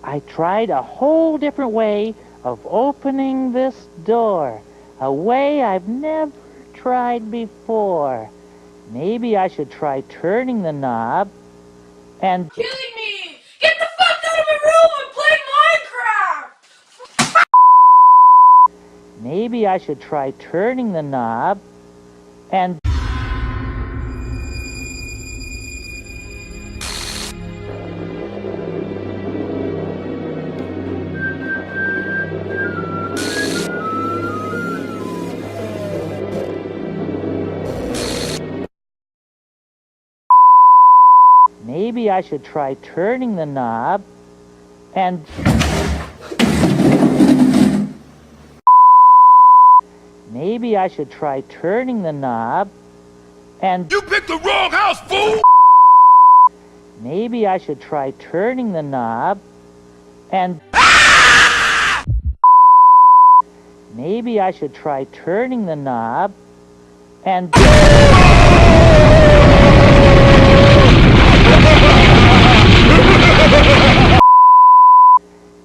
I tried a whole different way of opening this door, a way I've never tried before. Maybe I should try turning the knob and... Killing me! Get the fuck out of my room! I'm playing Minecraft! Maybe I should try turning the knob and... Maybe I should try turning the knob and... Maybe I should try turning the knob and... You picked the wrong house, fool! Maybe I should try turning the knob and... Maybe I should try turning the knob and...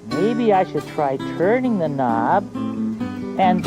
Maybe I should try turning the knob and...